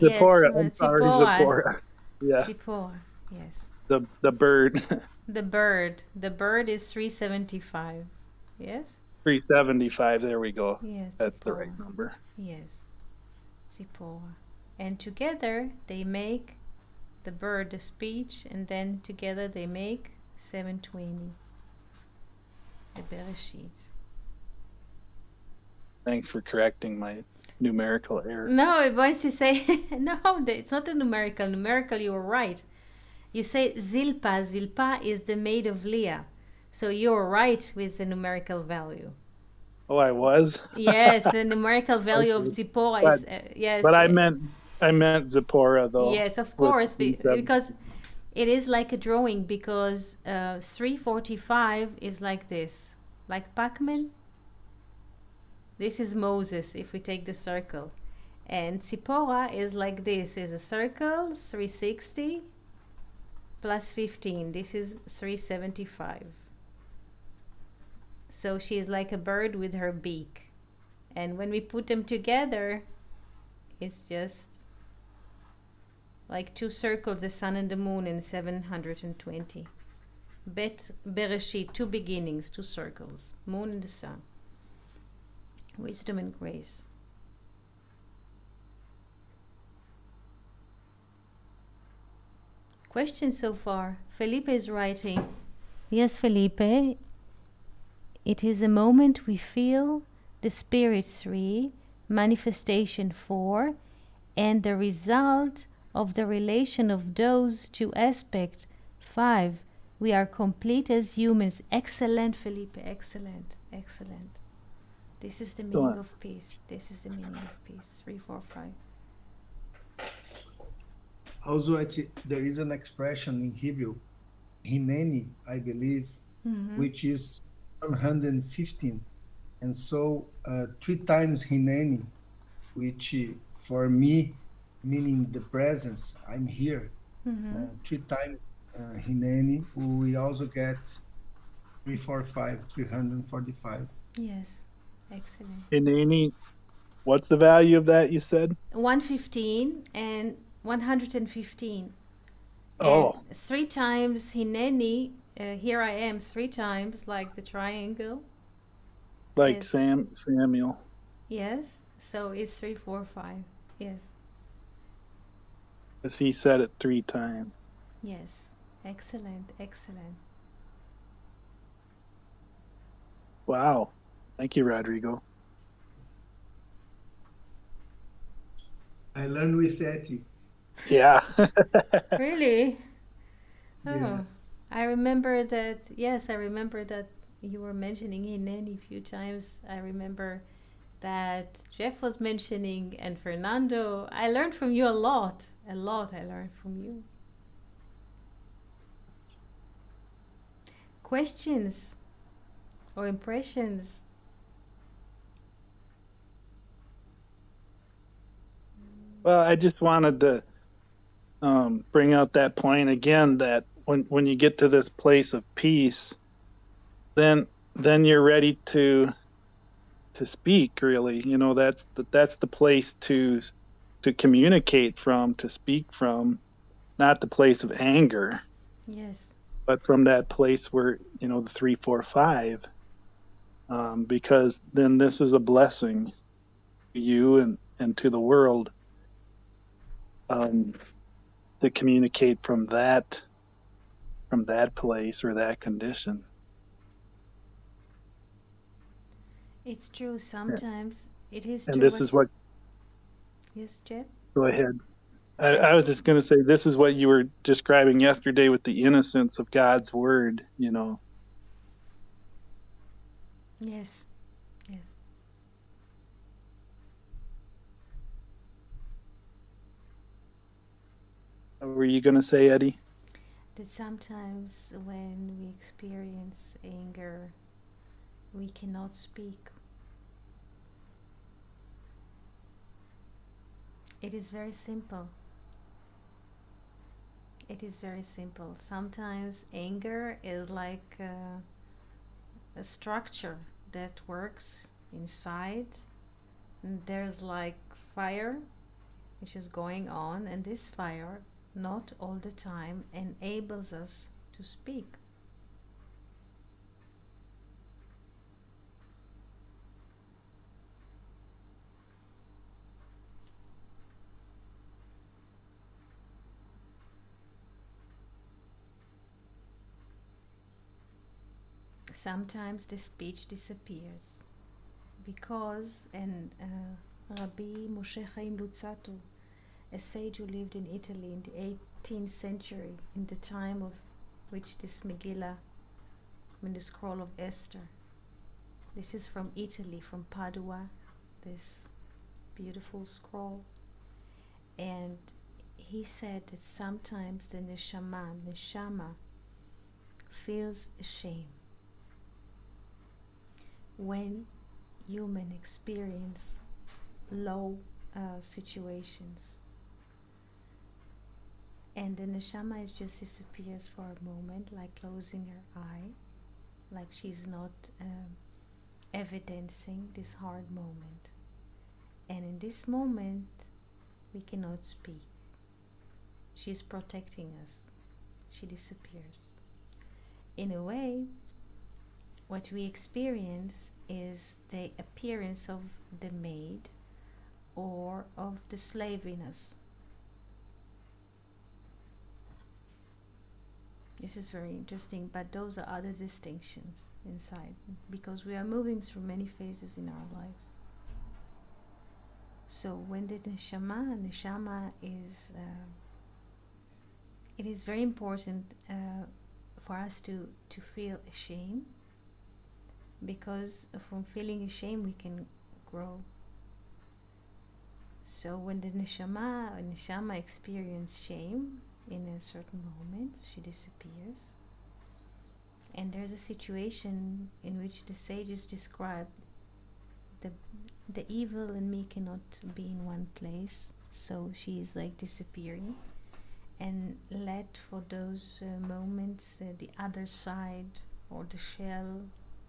Zipporah, I'm sorry, Tzipporah. Zipporah. Yeah, Tzipporah, yes. the bird. The bird is 375. Yes? 375, there we go. Yes. That's the Tzipporah. right number. Yes. Tzipporah. And together they make the bird the speech, and then together they make 720. The Bereshit. Thanks for correcting my numerical error. No, once you say, no, it's not a numerical. Numerical, you were right. You say Zilpah. Zilpah is the maid of Leah. So you're right with the numerical value. Oh, I was? Yes, the numerical value of Zipporah is, yes. But I meant Zipporah, though. Yes, of course, because it is like a drawing, because 345 is like this, like Pac-Man. This is Moses, if we take the circle. And Tzipporah is like this, is a circle, 360 plus 15. This is 375. So she is like a bird with her beak. And when we put them together, it's just like two circles, the sun and the moon, and 720. Bereshit, two beginnings, two circles, moon and the sun. Wisdom and grace. Questions so far? Felipe is writing. Yes, Felipe. It is a moment we feel the Spirit 3, manifestation 4, and the result of the relation of those two aspects 5, We are complete as humans. Excellent, Felipe. Excellent. Excellent. This is the meaning of peace. This is the meaning of peace. 3, 4, 5. Also, there is an expression in Hebrew, Hineni, I believe, which is 115. And so 3 times Hineni, which for me, meaning the presence, I'm here. 3 times Hineni, we also get 345, 345. Yes. Excellent. Hineni, what's the value of that you said? 115 and 115. Oh. And 3 times Hineni, here I am 3 times, like the triangle. Like Samuel. Yes. So it's 3, 4, 5. Yes. As he said it 3 times. Yes. Excellent. Excellent. Wow. Thank you, Rodrigo. I learned with Etty. Yeah. Really? Yes. I remember that. Yes, I remember that you were mentioning Hineni a few times. I remember that Jeff was mentioning, and Fernando. I learned from you a lot. A lot I learned from you. Questions or impressions? Well, I just wanted to bring out that point again, that when you get to this place of peace, then you're ready to speak. Really, that's the place to communicate from, to speak from, not the place of anger, Yes. but from that place where the 3, 4, 5. Because then this is a blessing to you and to the world, to communicate from that place or that condition. It's true. Sometimes it is And true. this is what. Yes, Jeff? Go ahead. I was just going to say, this is what you were describing yesterday with the innocence of God's word. Yes. Yes. What were you going to say, Eddie? That sometimes when we experience anger, we cannot speak. It is very simple. It is very simple. Sometimes anger is like a structure that works inside. And there's like fire which is going on, and this fire not all the time enables us to speak. Sometimes the speech disappears because, and Rabbi Moshe Chaim Luzzatto, a sage who lived in Italy in the 18th century, in the time of which this Megillah, the scroll of Esther, this is from Italy, from Padua, this beautiful scroll. And he said that sometimes the neshama, feels ashamed when human experience low situations, and the neshama just disappears for a moment, like closing her eye, like she's not evidencing this hard moment. And in this moment we cannot speak. She's protecting us. She disappears. In a way, what we experience is the appearance of the maid or of the slave in us. This is very interesting, but those are other distinctions inside, because we are moving through many phases in our lives. So when the neshama is, it is very important for us to feel ashamed, because from feeling ashamed we can grow. So when the neshama experiences shame in a certain moment, she disappears. And there's a situation in which the sages describe the evil in me cannot be in one place, so she is like disappearing, and let for those moments the other side or the shell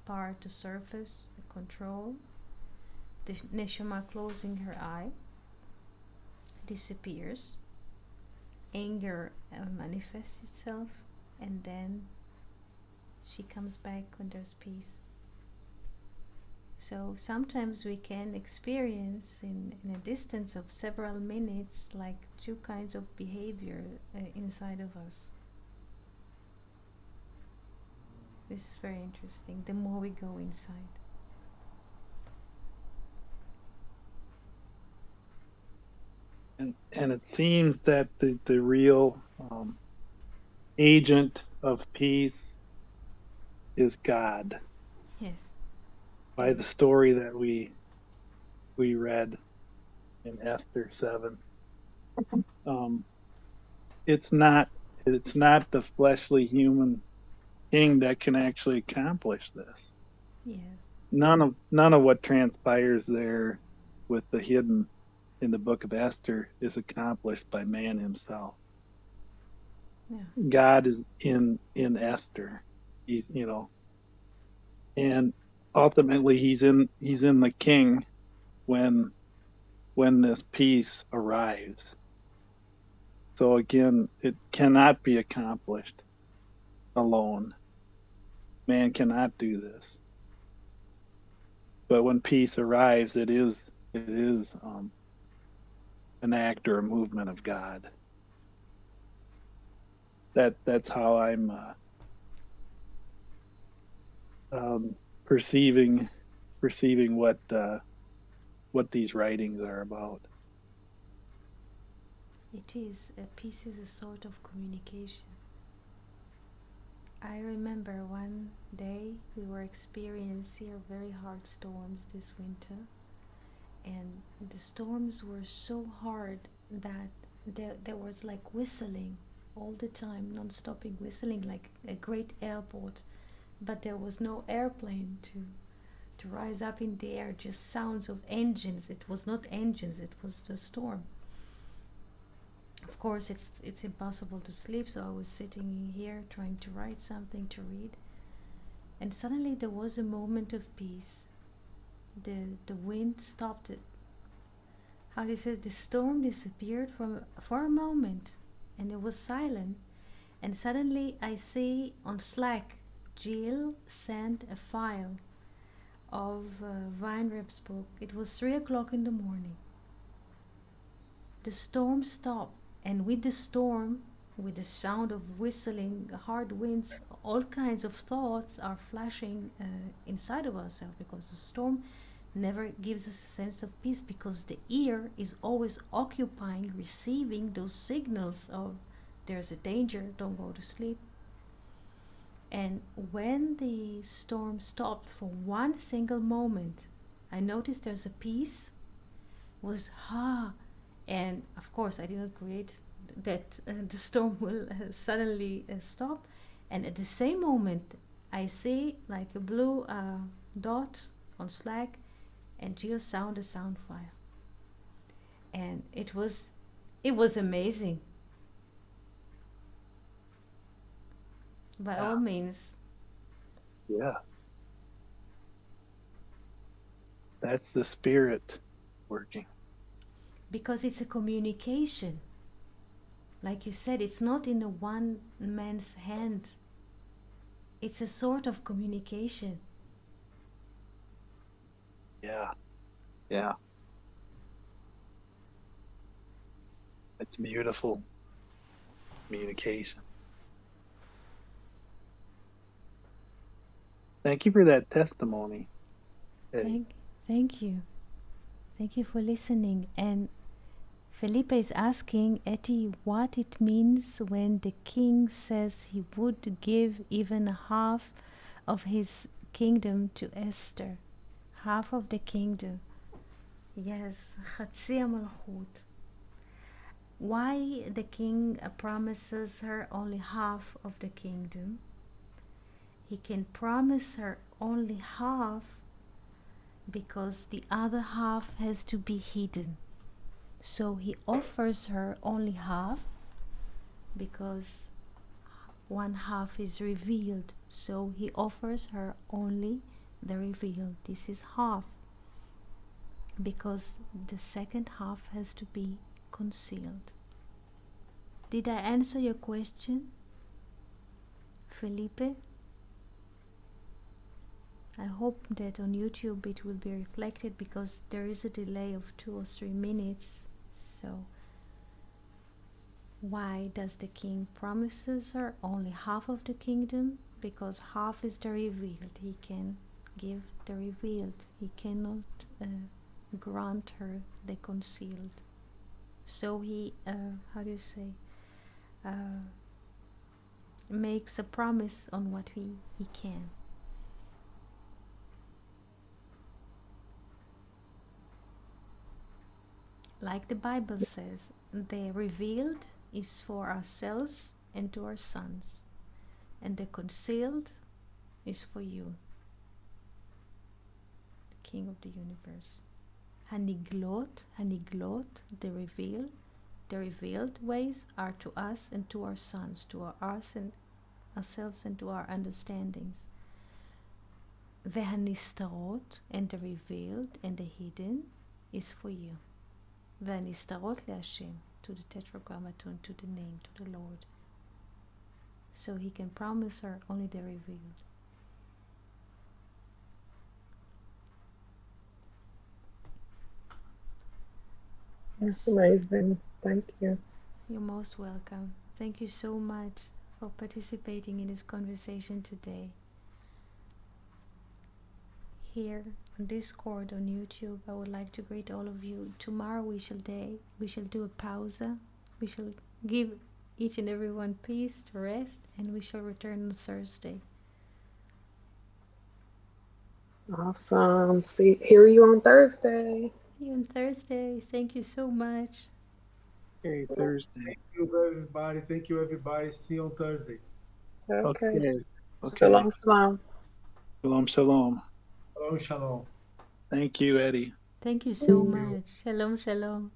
part to surface, control. The neshama closing her eye disappears, anger manifests itself, and then she comes back when there's peace. So sometimes we can experience in a distance of several minutes like two kinds of behavior inside of us. This is very interesting, the more we go inside. And it seems that the real agent of peace is God, Yes. by the story that we read in Esther 7. It's not the fleshly human king that can actually accomplish this. Yes. None of what transpires there with the hidden in the book of Esther is accomplished by man himself. Yeah. God is in Esther. He's, and ultimately he's in the king when this peace arrives. So again, it cannot be accomplished alone. Man cannot do this. But when peace arrives, it is an act or a movement of God. That's how I'm perceiving what these writings are about. It is. Peace is a sort of communication. I remember one day we were experiencing very hard storms this winter, and the storms were so hard that there was like whistling all the time, non-stopping whistling, like a great airport, but there was no airplane to rise up in the air, just sounds of engines. It was not engines, it was the storm. Of course, it's impossible to sleep, so I was sitting here trying to write something to read, and suddenly there was a moment of peace. The wind stopped it. How do you say, the storm disappeared for a moment, and it was silent. And suddenly I see on Slack, Jill sent a file of Weinreb's book. It was 3 o'clock in the morning. The storm stopped, and with the storm, with the sound of whistling, hard winds, all kinds of thoughts are flashing inside of ourselves, because the storm never gives us a sense of peace, because the ear is always occupying, receiving those signals of there's a danger, don't go to sleep. And when the storm stopped for one single moment, I noticed there's a peace, was and of course I did not create that the storm will suddenly stop. And at the same moment I see like a blue dot on Slack, and Jill sound a sound file, and it was amazing. By all means. Yeah. That's the spirit working. Because it's a communication. Like you said, it's not in a one man's hand. It's a sort of communication. Yeah. Yeah. It's beautiful communication. Thank you for that testimony, Eddie. Thank you. Thank you for listening. And Felipe is asking Etty what it means when the king says he would give even half of his kingdom to Esther. Half of the kingdom. Yes, חצי המלכות. Why the king promises her only half of the kingdom? He can promise her only half because the other half has to be hidden. So he offers her only half because one half is revealed. So he offers her only the revealed. This is half because the second half has to be concealed. Did I answer your question, Felipe? I hope that on YouTube it will be reflected because there is a delay of 2 or 3 minutes. So why does the king promises her only half of the kingdom? Because half is the revealed. He can give the revealed. He cannot grant her the concealed. So he, makes a promise on what he can. Like the Bible says, the revealed is for ourselves and to our sons, and the concealed is for you, the King of the universe. Haniglot, the revealed ways are to us and to our sons, to us and ourselves and to our understandings. Vehanistarot, and the revealed and the hidden is for you. Vehanistarot leHashem, to the Tetragrammaton, to the name, to the Lord. So he can promise her only the revealed. That's amazing. Thank you. You're most welcome. Thank you so much for participating in this conversation today. Here on Discord, on YouTube, I would like to greet all of you. Tomorrow we shall do a pausa. We shall give each and every one peace to rest, and we shall return on Thursday. Awesome. Hear you on Thursday. See you on Thursday. Thank you so much. Okay, Thursday. Thank you, everybody. Thank you, everybody. See you on Thursday. Okay. Okay. Shalom, shalom. Shalom, shalom. Shalom, shalom. Thank you, Eddie. Thank you so much. Shalom, shalom.